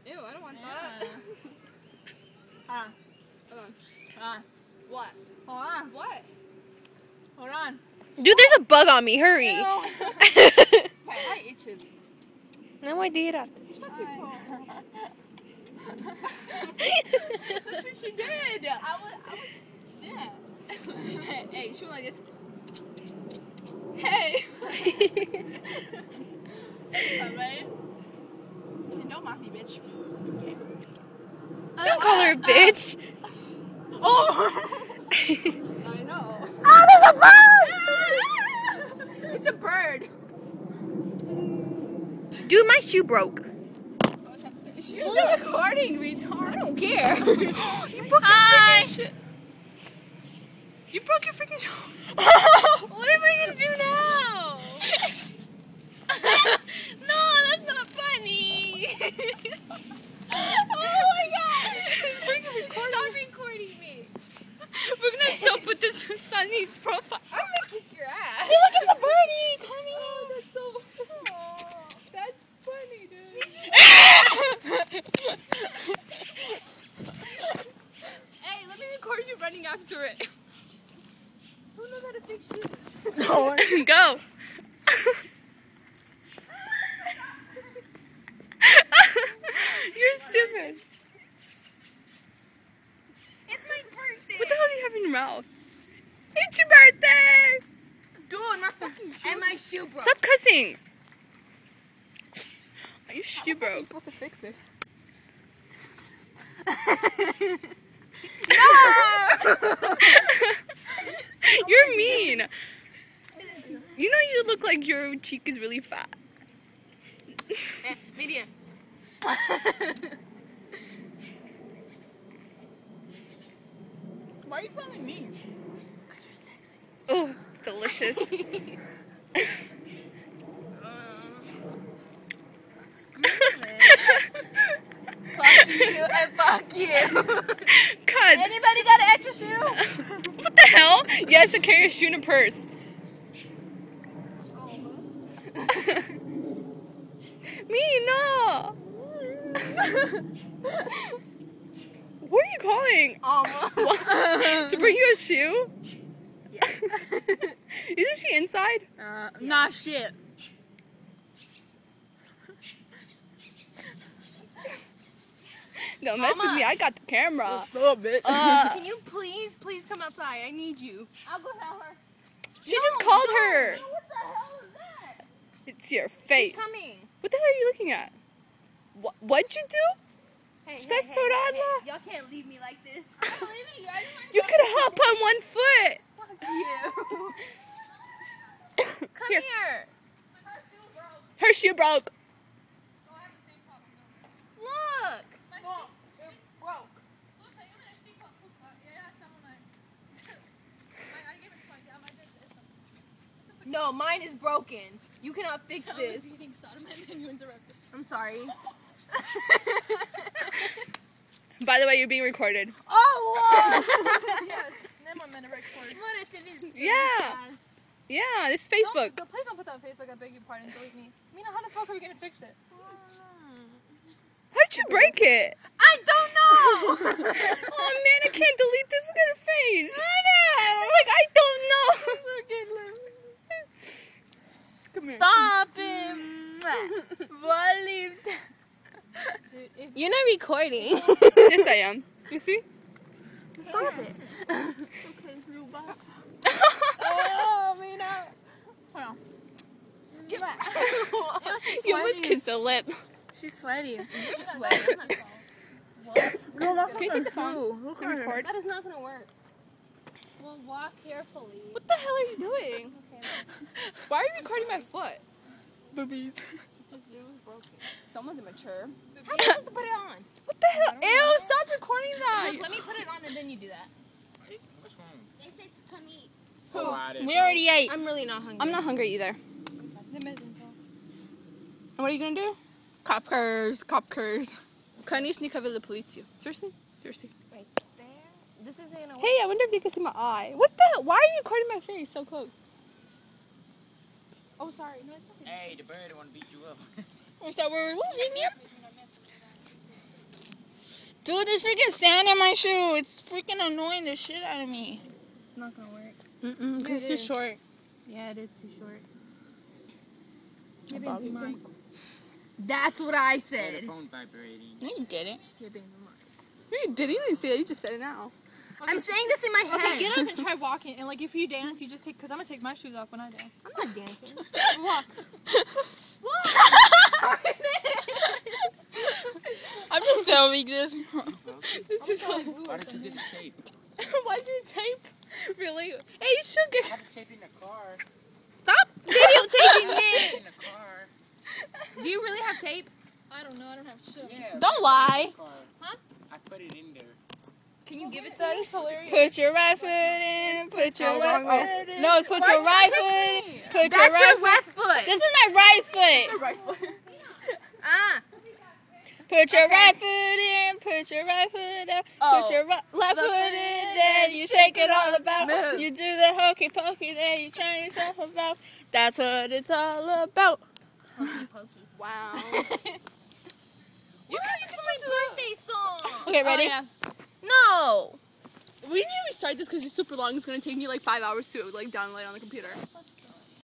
Ew, I don't want Yeah. that. Hold on. What? Hold on. What? Hold on. Dude, there's a bug on me. Hurry. My itches. No idea. That's what she did. Yeah. Hey, she went like this. Hey. Alright. And don't mock me, bitch. Okay. Don't call her a bitch. Oh. I know. Oh, there's a bug! It's a bird. Dude, my shoe broke. You're still recording, retard. I don't care. You broke your freaking shoe. You broke your freaking shoe. What am I gonna do now? No, that's not funny. Oh my gosh. Stop recording me. We're gonna still put this on Sunny's profile. I'm gonna kick your ass. Hey, look, it's a birdie, Connie. Oh, that's so. Oh, that's funny, dude. Hey, let me record you running after it. Who knows how to fix shoes? No one. Go. You're stupid. It's my birthday. What the hell do you have in your mouth? It's your birthday. Dude, my fucking shoe. And my shoe broke. Stop cussing. Your shoe How are you broke. supposed to fix this? You're mean. You know you look like your cheek is really fat. Medium. Why are you calling me? Because you're sexy. Oh, delicious. Fuck you and fuck you. God. Anybody got an extra shoe? What the hell? Yes, I carry a shoe in a purse. Me, no. What are you calling? Alma. To bring you a shoe? Isn't she inside? Nah, shit. Don't mess with Mama. me. I got the camera. What's up, bitch? Can you please come outside? I need you. I'll go tell her. She just called her. What the hell is that? It's your face. She's coming. What the hell are you looking at? What'd you do? Hey, Estás torada? Y'all can't leave me like this. I'm leaving you. I just want You could hop on one foot. Fuck you. Come Here. here. her shoe broke. Her shoe broke. So I have the same problem. Look. Well, it broke. No, mine is broken. You cannot fix this. eating soda and then you interrupted. I'm sorry. By the way, you're being recorded. Oh, Yes, then I'm gonna record. Yeah. Yeah, this is Facebook. Please don't put that on Facebook. I beg your pardon. Delete me. Mina, how the fuck are we gonna fix it? How'd you break it? I don't know. Oh man, I can't delete this. Look at her face. She's like, I don't know. Come here. Stop it. Believe. You're not recording. Yes, I am. You see? Stop it. Okay, real bad. Oh, Mina. Hold on. Get back. You almost kissed a lip. She's sweaty. You're sweaty. Girl, that's Can you take the phone? Look To record? That is not gonna work. Well, walk carefully. What the hell are you doing? Okay. Why are you recording my foot? Boobies. Broken. Someone's immature. How am I supposed to put it on? What the hell? Ew, stop recording that. Look, let me put it on and then you do that. What's wrong? They said to come eat. We already ate. I'm really not hungry. I'm not hungry either. And what are you gonna do? Cop cars. Can you sneak over the police? Seriously? Seriously. Right there. This isn't gonna work. Hey, I wonder if you can see my eye. What the hell? Why are you recording my face so close? Oh, sorry. No, it's okay. Hey, the bird want to beat you up. What's that word? Dude, there's freaking sand in my shoe. It's freaking annoying the shit out of me. It's not gonna work. It's too short. Yeah, it is too short. Bobby pin. That's what I The said. phone vibrating. No, you didn't. You're being the mic. You didn't say it. You just said it now. I'm saying this in my head. Okay, get up and try walking. And like, if you dance, you just take. Cause I'm gonna take my shoes off when I dance. I'm not dancing. Walk. I'm just filming this. This is Why does it do the tape? Why'd you tape? Really? Hey, you should get. Have the tape in the car. Stop videotaping me. In the car. Do you really have tape? I don't know. I don't have shit. Yeah. Don't lie. Huh? I put it in there. Can you give it to That me? is hilarious. Put your right foot in. Put your left wrong foot in. No, it's put your right foot in. Put your That's right your left foot. This is my right foot. Right foot. Ah. Put your right foot in. Put your right foot out. Oh. Put your left foot in. Then you shake it all about. Move. You do the hokey pokey. Then you turn yourself about. That's what it's all about. Wow. You can it's my birthday song. Okay, ready? Oh, yeah. No. We need to restart this because it's super long. It's gonna take me like 5 hours to like download on the computer.